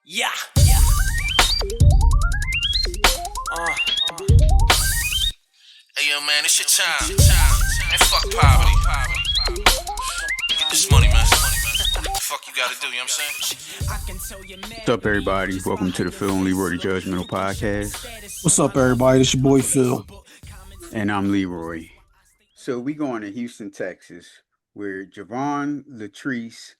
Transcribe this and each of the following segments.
Yeah. Hey yo, man, it's your time. And fuck poverty. Get this money, man. What the fuck you gotta do, you know what I'm saying? What's up, everybody? Welcome to the Phil and Leroy the Judgmental Podcast. What's up, everybody? It's your boy Phil. And I'm Leroy. So we going to Houston, Texas, where Javon Latrice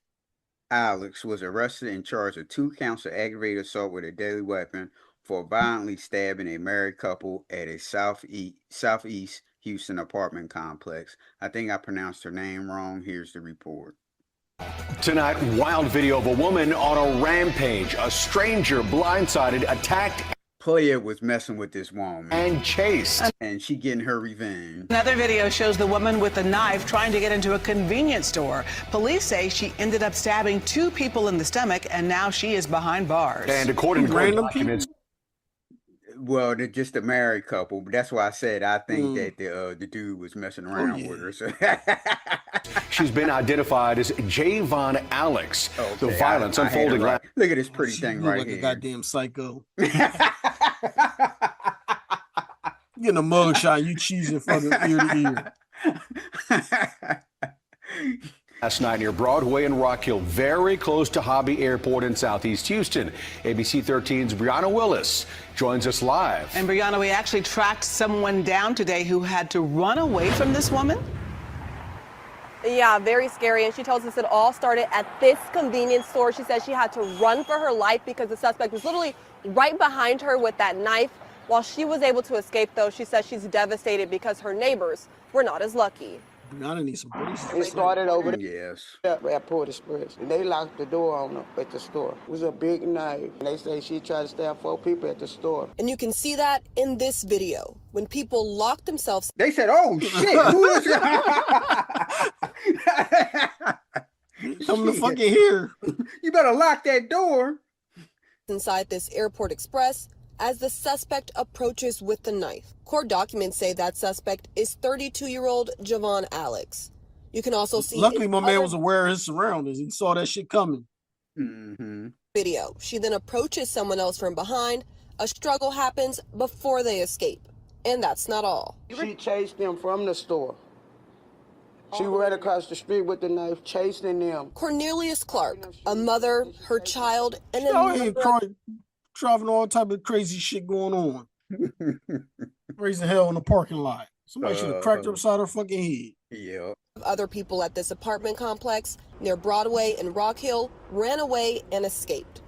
Alex was arrested and charged with 2 counts of aggravated assault with a deadly weapon for violently stabbing a married couple at a southeast Houston apartment complex. I think I pronounced her name wrong. Here's the report. Tonight, wild video of a woman on a rampage. A stranger blindsided, attacked, Player was messing with this woman and chased. And she getting her revenge. Another video shows the woman with a knife trying to get into a convenience store. Police say she ended up stabbing 2 people in the stomach, and now she is behind bars. And according to court documents, well, they're just a married couple, but that's why I said I think that the dude was messing around with her. So she's been identified as Javon Alex. Okay, The violence unfolding. Right. Look at this pretty thing right like here. A goddamn psycho. Getting a mugshot, you cheesing from ear to ear. Last night near Broadway and Rock Hill, very close to Hobby Airport in Southeast Houston. ABC 13's Brianna Willis joins us live. And Brianna, we actually tracked someone down today who had to run away from this woman. Yeah, very scary. And she tells us it all started at this convenience store. She says she had to run for her life because the suspect was literally right behind her with that knife. While she was able to escape, though, she says she's devastated because her neighbors were not as lucky. Brianna needs some police. It started over there Yes. at Airport Express. And they locked the door on her at the store. It was a big knife. And they say she tried to stab 4 people at the store. And you can see that in this video when people locked themselves. They said, "Oh shit, who is Come to fucking here. You better lock that door." Inside this Airport Express as the suspect approaches with the knife. Court documents say that suspect is 32-year-old Javon Alex. You can also see. Luckily, my man was aware of his surroundings. He saw that shit coming. Video. She then approaches someone else from behind. A struggle happens before they escape. And that's not all. She chased them from the store. She ran across the street with the knife, chasing them. Cornelius Clark, a mother, her child, and Driving all type of crazy shit going on. Raising hell in the parking lot. Somebody should have cracked her upside her fucking head. Yeah. Other people at this apartment complex near Broadway and Rock Hill ran away and escaped.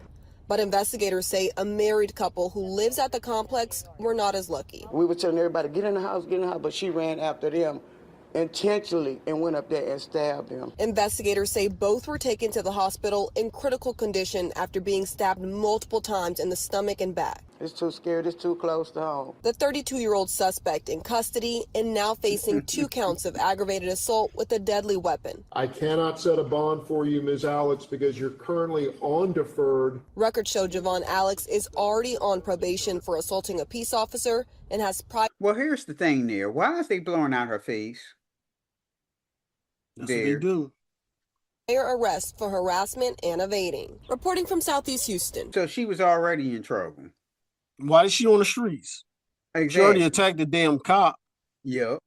But investigators say a married couple who lives at the complex were not as lucky. We were telling everybody, get in the house, but she ran after them intentionally and went up there and stabbed them. Investigators say both were taken to the hospital in critical condition after being stabbed multiple times in the stomach and back. It's too scared, it's too close to home. The 32-year-old suspect in custody and now facing 2 counts of aggravated assault with a deadly weapon. I cannot set a bond for you, Ms. Alex, because you're currently on deferred. Records show Javon Alex is already on probation for assaulting a peace officer and has Well, here's the thing there. Why is they blowing out her face? That's what they do. prior arrest for harassment and evading. Reporting from Southeast Houston. So she was already in trouble. Why is she on the streets? Exactly. She already attacked the damn cop. Yep.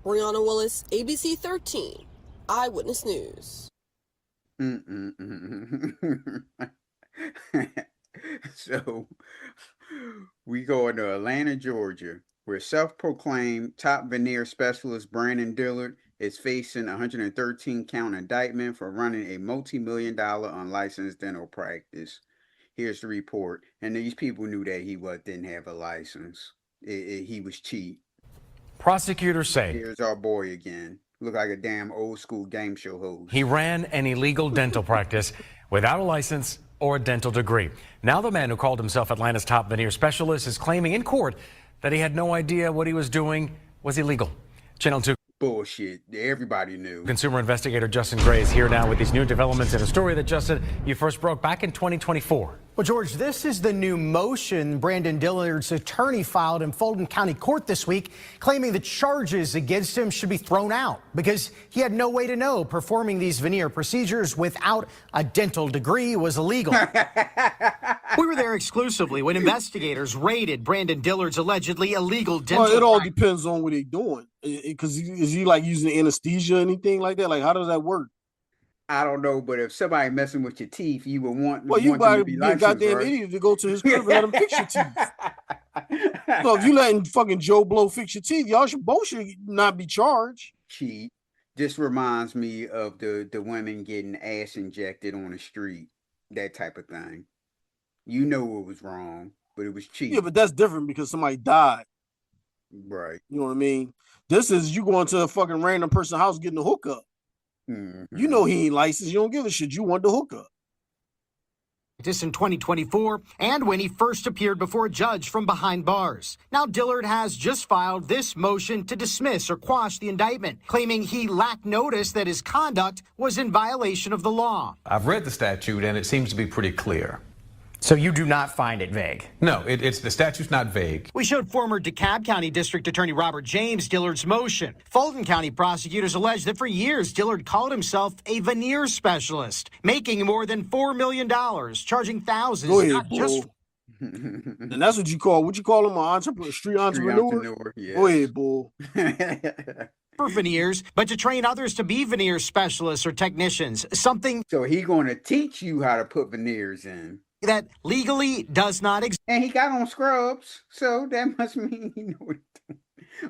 Brianna Willis, ABC 13, Eyewitness News. So we go to Atlanta, Georgia, where self-proclaimed top veneer specialist Brandon Dillard is facing a 113-count indictment for running a multi-million-dollar unlicensed dental practice. Here's the report. And these people knew that he didn't have a license. He was cheap. Prosecutors say Here's our boy again. Look like a damn old school game show host. he ran an illegal dental practice without a license or a dental degree. Now the man who called himself Atlanta's top veneer specialist is claiming in court that he had no idea what he was doing was illegal. Channel 2 Bullshit. Everybody knew. consumer investigator Justin Gray is here now with these new developments in a story that, Justin, you first broke back in 2024. Well, George, this is the new motion Brandon Dillard's attorney filed in Fulton County Court this week, claiming the charges against him should be thrown out because he had no way to know performing these veneer procedures without a dental degree was illegal. We were there exclusively when investigators raided Brandon Dillard's allegedly illegal dental. Well, it all depends on what they're doing. Because is he like using anesthesia or anything like that? Like, how does that work? I don't know, but if somebody messing with your teeth, you would want. Well, you gotta be a goddamn right? idiot to go to his crib and let him fix your teeth. So if you letting fucking Joe Blow fix your teeth, y'all should both not be charged. Cheat. This reminds me of the women getting ass injected on the street, that type of thing. You know it was wrong, but it was cheap. Yeah, but that's different because somebody died. Right. You know what I mean? This is you going to a fucking random person's house getting a hookup. Mm-hmm. You know he ain't licensed. You don't give a shit. You want the hookup. This in 2024 and when he first appeared before a judge from behind bars. Now Dillard has just filed this motion to dismiss or quash the indictment, claiming he lacked notice that his conduct was in violation of the law. I've read the statute and it seems to be pretty clear. So you do not find it vague? No, it's the statute's not vague. We showed former DeKalb County District Attorney Robert James Dillard's motion. Fulton County prosecutors allege that for years Dillard called himself a veneer specialist, making more than $4 million, charging thousands. Go ahead, bull. And that's what you call him, an entrepreneur, street entrepreneur? Yes. Go ahead, bull. For veneers, but to train others to be veneer specialists or technicians, something. So he going to teach you how to put veneers in. That legally does not exist. And he got on scrubs, so that must mean he know what he's doing.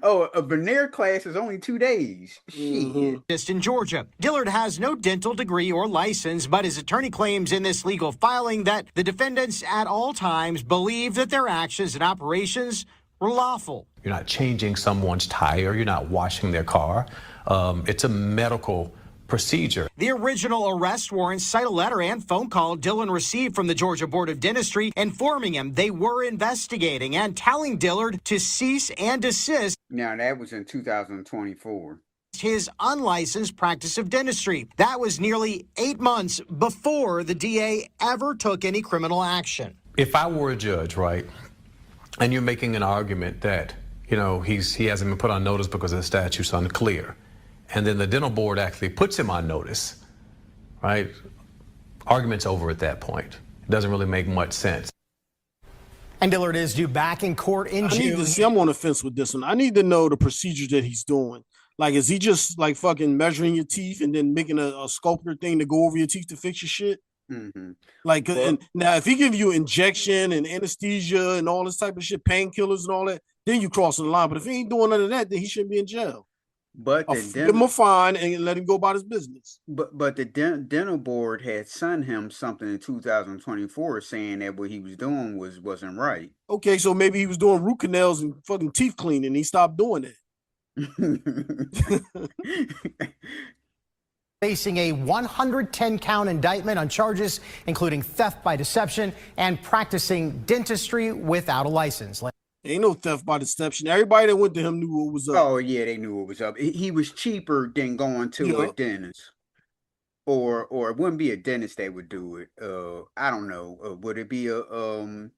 Oh, a veneer class is only 2 days. Mm-hmm. Just in Georgia. Dillard has no dental degree or license, but his attorney claims in this legal filing that the defendants at all times believe that their actions and operations were lawful. You're not changing someone's tire. You're not washing their car. It's a medical procedure. The original arrest warrants cite a letter and phone call Dillard received from the Georgia Board of Dentistry informing him they were investigating and telling Dillard to cease and desist. Now, that was in 2024. His unlicensed practice of dentistry. That was nearly 8 months before the DA ever took any criminal action. If I were a judge, right, and you're making an argument that, you know, he hasn't been put on notice because the statute's unclear, and then the dental board actually puts him on notice, right? Argument's over at that point. It doesn't really make much sense. And Dillard is due back in court in June. I'm on the fence with this one. I need to know the procedures that he's doing. Like, is he just like fucking measuring your teeth and then making a sculptor thing to go over your teeth to fix your shit? Mm-hmm. Like, and now if he give you injection and anesthesia and all this type of shit, painkillers and all that, then you crossing the line. But if he ain't doing none of that, then he shouldn't be in jail. But give him a fine and let him go about his business. But the dental board had sent him something in 2024 saying that what he was doing wasn't right. Okay, so maybe he was doing root canals and fucking teeth cleaning. And he stopped doing it. Facing a 110-count indictment on charges including theft by deception and practicing dentistry without a license. Ain't no theft by deception. Everybody that went to him knew what was up. Oh, yeah, they knew what was up. He was cheaper than going to a dentist. Or it wouldn't be a dentist that would do it. I don't know. Would it be a you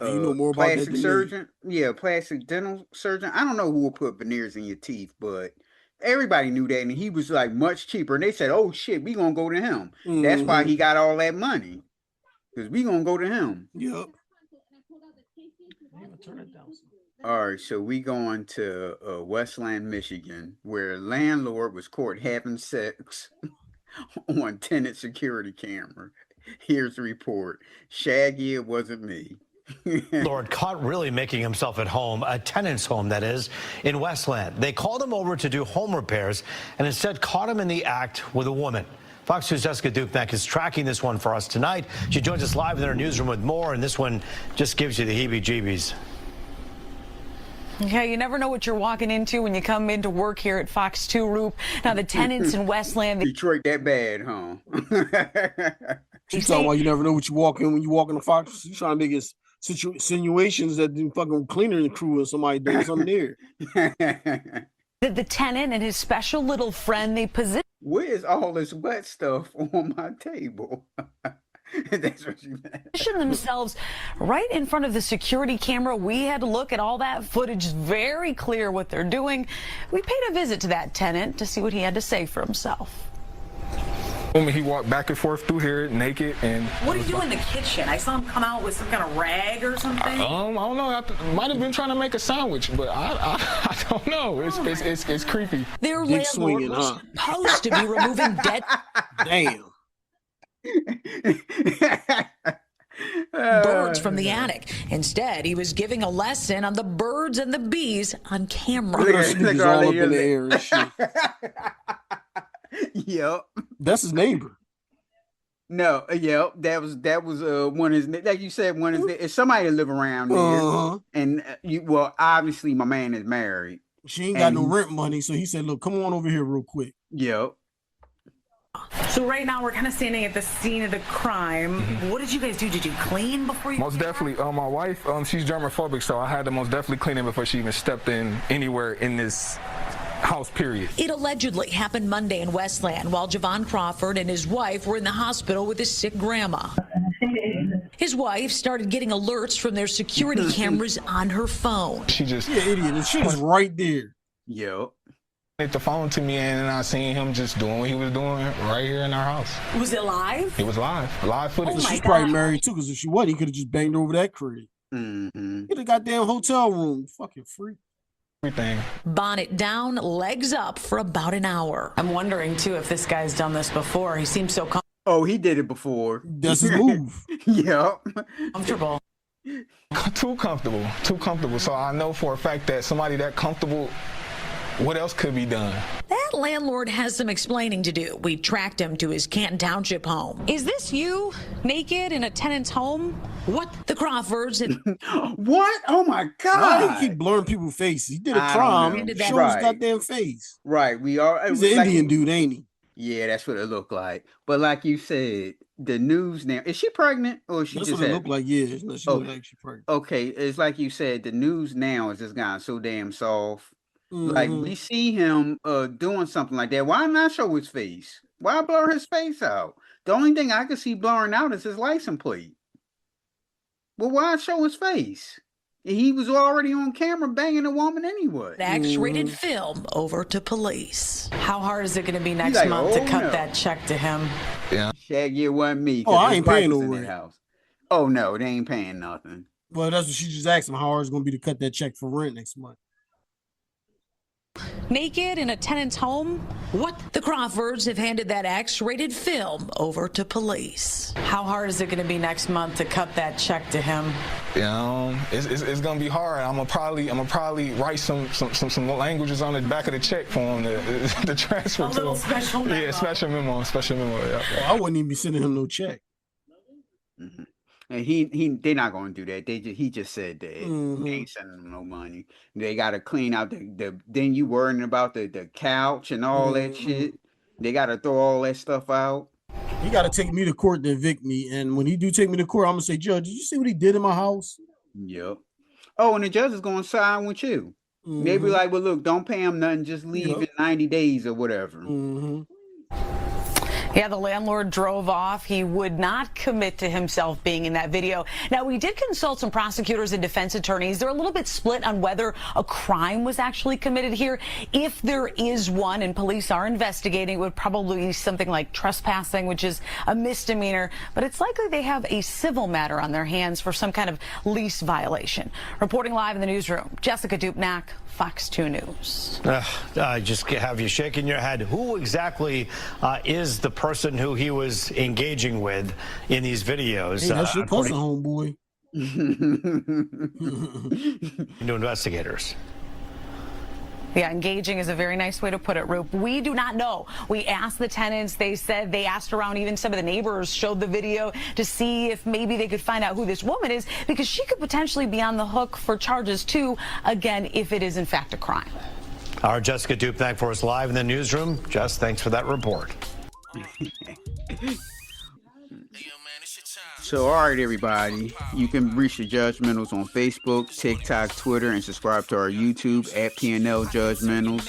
know more about plastic surgeon? Yeah, plastic dental surgeon. I don't know who will put veneers in your teeth, but everybody knew that. And he was like much cheaper. And they said, oh, shit, we going to go to him. Mm-hmm. That's why he got all that money. Because we going to go to him. Yep. All right, so we going to Westland, Michigan, where a landlord was caught having sex on tenant security camera. Here's the report. Shaggy, it wasn't me. Lord caught really making himself at home, a tenant's home that is, in Westland. They called him over to do home repairs and instead caught him in the act with a woman. Fox News' Jessica Dupnack is tracking this one for us tonight. She joins us live in our newsroom with more, and this one just gives you the heebie-jeebies. Yeah, you never know what you're walking into when you come into work here at Fox 2 Roop. Now, the tenants in Westland... Detroit that bad, huh? She's talking about you never know what you walk in when you walk in the Fox. She's trying to make insinuations that the fucking cleaner crew or somebody doing something there. The tenant and his special little friend, they position... Where's all this wet stuff on my table? That's what you meant. Themselves right in front of the security camera. We had to look at all that footage. Very clear what they're doing. We paid a visit to that tenant to see what he had to say for himself. He walked back and forth through here naked. And what do you do in the kitchen? I saw him come out with some kind of rag or something. I don't know. I might have been trying to make a sandwich, but I don't know. It's creepy. Their landlord was supposed to be removing dead. Damn. Birds from the attic. Instead, he was giving a lesson on the birds and the bees on camera. Look all up in the air and shit. Yep. That's his neighbor. No, yep. That was one of his, like you said, one of his, it's somebody that live around there. And well, obviously my man is married. She ain't got no rent money, so he said, look, come on over here real quick. Yep. So right now we're kind of standing at the scene of the crime. What did you guys do? Did you clean before you? Most definitely. My wife, she's germophobic, so I had to most definitely clean it before she even stepped in anywhere in this house, period. It allegedly happened Monday in Westland while Javon Crawford and his wife were in the hospital with his sick grandma. His wife started getting alerts from their security cameras on her phone. She just idiot. The shit is right there. Yep. Hit the phone to me, and I seen him just doing what he was doing right here in our house. Was it live? It was live footage. Oh, she's probably married too, because if she wasn't, he could have just banged over that crib. Get a goddamn hotel room, fucking freak. Everything. Bonnet down, legs up for about an hour. I'm wondering too if this guy's done this before. He seems so comfortable. Oh, he did it before. That's his move. Yep. Comfortable. Too comfortable. So I know for a fact that somebody that comfortable, what else could be done? That landlord has some explaining to do. We tracked him to his Canton Township home. Is this you, naked in a tenant's home? What? The Crawfords and what? Oh my God! Why do you keep blurring people's faces? He did a crime. Show his goddamn face. Right. We are. He's an Indian dude, ain't he? Yeah, that's what it looked like. But like you said, the news now, is she pregnant or is she That's just what it looked like. Yeah, she looked like she's pregnant. Okay, it's like you said, the news now has just gotten so damn soft. Like we see him doing something like that. Why not show his face? Why blur his face out? The only thing I can see blurring out is his license plate. Well, why show his face? He was already on camera banging a woman anyway. X-rated film over to police. How hard is it going to be next month to cut that check to him? Yeah. Shaggy, it wasn't me. Oh, I ain't paying no rent. Oh no, they ain't paying nothing. Well, that's what she just asked him. How hard is it going to be to cut that check for rent next month? Naked in a tenant's home? What? The Crawfords have handed that X-rated film over to police. How hard is it going to be next month to cut that check to him? It's gonna be hard. I'm gonna probably write some languages on the back of the check for him to transfer a to little him. special memo. Yeah, special memo. Yeah. Well, I wouldn't even be sending him no check. And they're not gonna do that. He just said that they ain't sending them no money. They gotta clean out the then you worrying about the couch and all that shit. They gotta throw all that stuff out. He gotta take me to court to evict me. And when he do take me to court, I'm gonna say, Judge, did you see what he did in my house? Yep. Oh, and the judge is gonna side with you. Maybe like, well, look, don't pay him nothing, just leave in 90 days or whatever. Yeah, the landlord drove off. He would not commit to himself being in that video. Now, we did consult some prosecutors and defense attorneys. They're a little bit split on whether a crime was actually committed here. If there is one, and police are investigating, it would probably be something like trespassing, which is a misdemeanor. But it's likely they have a civil matter on their hands for some kind of lease violation. Reporting live in the newsroom, Jessica Dupnack, Fox 2 News. I just have you shaking your head. Who exactly is the person who he was engaging with in these videos? Hey, that's your cousin, homeboy. To investigators. Yeah, engaging is a very nice way to put it, Roop. We do not know. We asked the tenants. They said they asked around. Even some of the neighbors showed the video to see if maybe they could find out who this woman is, because she could potentially be on the hook for charges too, again, if it is in fact a crime. Our Jessica Dupnack for us live in the newsroom. Jess, thanks for that report. Hey, yo, man, it's your time. So, all right, everybody, you can reach the Judgmentals on Facebook, TikTok, Twitter, and subscribe to our YouTube at pnljudgementals,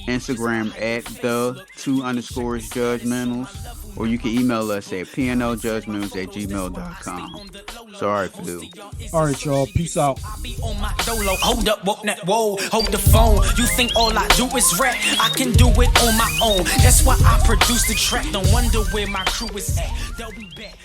Instagram at _2_judgmentals, or you can email us at pnljudgementals@gmail.com. So, all right, Phil. All right, y'all. Peace out. Hold up, whoa, hold the phone. You think all I do is rap? I can do it on my own. That's why I produce the track. No wonder where my crew is at. They'll be back.